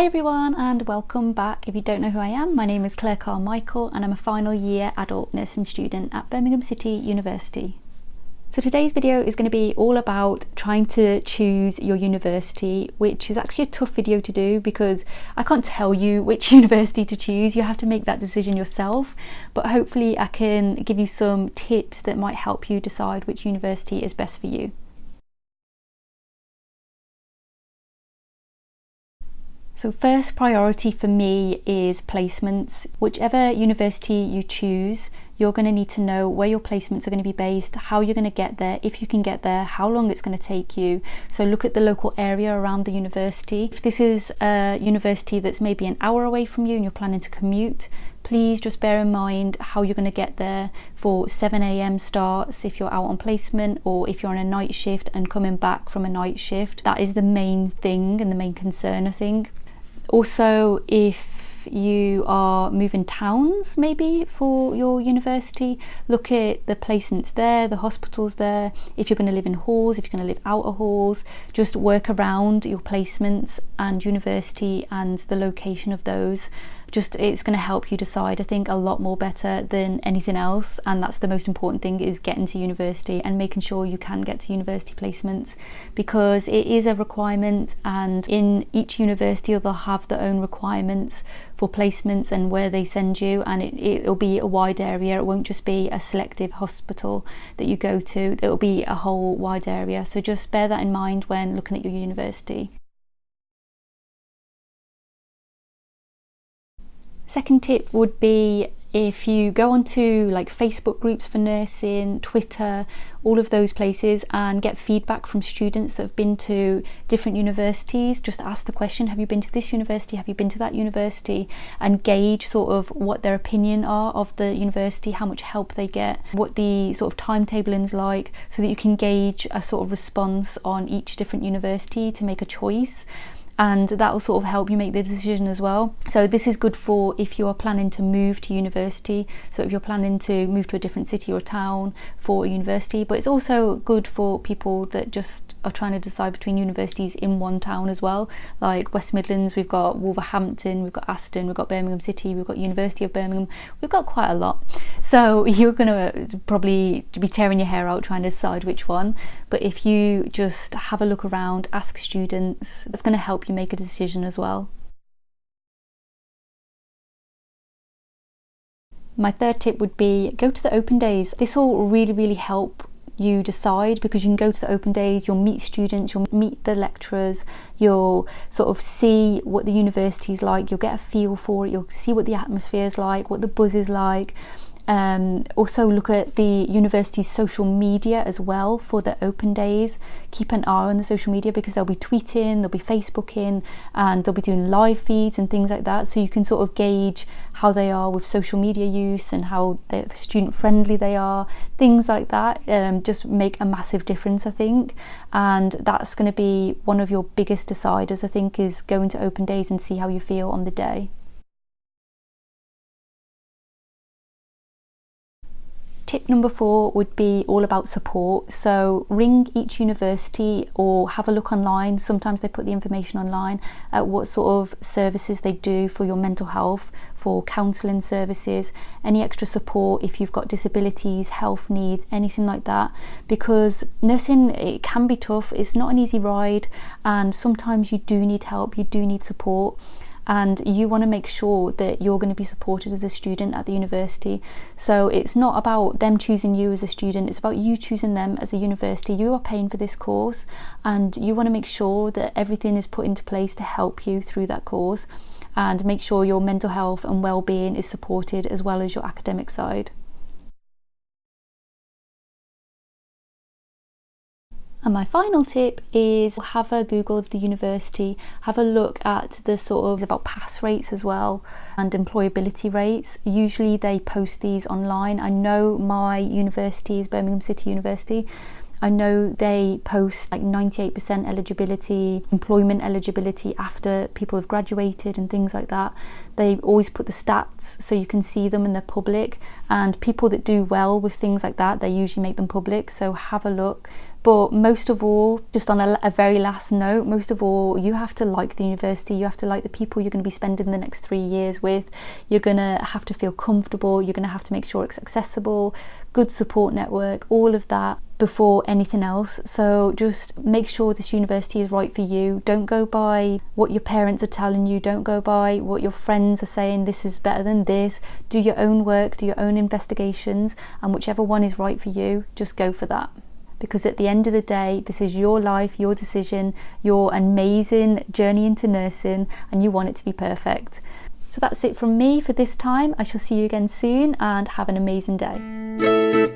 everyone and welcome back. If you don't know who I am, my name is Claire Carmichael and I'm a final year adult nursing student at Birmingham City University. So today's video is going to be all about trying to choose your university, which is actually a tough video to do because I can't tell you which university to choose. You have to make that decision yourself, but hopefully I can give you some tips that might help you decide which university is best for you. So first priority for me is placements. Whichever university you choose, you're going to need to know where your placements are going to be based, how you're going to get there, if you can get there, how long it's going to take you. So look at the local area around the university. If this is a university that's maybe an hour away from you and you're planning to commute, please just bear in mind how you're going to get there for 7 a.m. starts if you're out on placement, or if you're on a night shift and coming back from a night shift. That is the main thing and the main concern, I think. Also, if you are moving towns maybe for your university, look at the placements there, the hospitals there. If you're going to live in halls, if you're going to live out of halls, just work around your placements and university and the location of those. It's going to help you decide, I think, a lot more better than anything else, and that's the most important thing, is getting to university and making sure you can get to university placements, because it is a requirement, and in each university they'll have their own requirements for placements and where they send you, and it'll be a wide area. It won't just be a selective hospital that you go to, it'll be a whole wide area. So just bear that in mind when looking at your university. Second tip would be, if you go onto like Facebook groups for nursing, Twitter, all of those places, and get feedback from students that have been to different universities, just ask the question, have you been to this university, have you been to that university, and gauge sort of what their opinion are of the university, how much help they get, what the sort of timetabling is like, so that you can gauge a sort of response on each different university to make a choice. And that will sort of help you make the decision as well. So this is good for if you are planning to move to university, so if you're planning to move to a different city or town for a university, but it's also good for people that just are trying to decide between universities in one town as well. Like West Midlands, we've got Wolverhampton, we've got Aston, we've got Birmingham City, we've got University of Birmingham, we've got quite a lot. So you're going to probably be tearing your hair out trying to decide which one. But if you just have a look around, ask students, that's going to help you make a decision as well. My third tip would be, go to the open days. This will really help you decide, because you can go to the open days, you'll meet students, you'll meet the lecturers, you'll sort of see what the university is like, you'll get a feel for it, you'll see what the atmosphere is like, what the buzz is like. Also look at the university's social media as well for the open days. Keep an eye on the social media, because they'll be tweeting, they'll be Facebooking, and they'll be doing live feeds and things like that, so you can sort of gauge how they are with social media use and how student friendly they are, things like that. Just make a massive difference, I think, and that's going to be one of your biggest deciders, I think, is going to open days and see how you feel on the day. Tip number 4 would be all about support. So ring each university or have a look online. Sometimes they put the information online at what sort of services they do for your mental health, for counselling services, any extra support if you've got disabilities, health needs, anything like that. Because nursing, it can be tough, it's not an easy ride, and sometimes you do need help, you do need support. And you want to make sure that you're going to be supported as a student at the university. So it's not about them choosing you as a student, it's about you choosing them as a university. You are paying for this course, and you want to make sure that everything is put into place to help you through that course, and make sure your mental health and well-being is supported as well as your academic side. And my final tip is, have a Google of the university, have a look at the sort of about pass rates as well, and employability rates. Usually they post these online. I know my university is Birmingham City University. I know they post like 98% eligibility, employment eligibility after people have graduated and things like that. They always put the stats so you can see them and they're public, and people that do well with things like that, they usually make them public. So have a look. But most of all, just on a very last note, most of all, you have to like the university. You have to like the people you're going to be spending the next 3 years with. You're going to have to feel comfortable. You're going to have to make sure it's accessible, good support network, all of that before anything else. So just make sure this university is right for you. Don't go by what your parents are telling you. Don't go by what your friends are saying, this is better than this. Do your own work, do your own investigations, and whichever one is right for you, just go for that. Because at the end of the day, this is your life, your decision, your amazing journey into nursing, and you want it to be perfect. So that's it from me for this time. I shall see you again soon, and have an amazing day.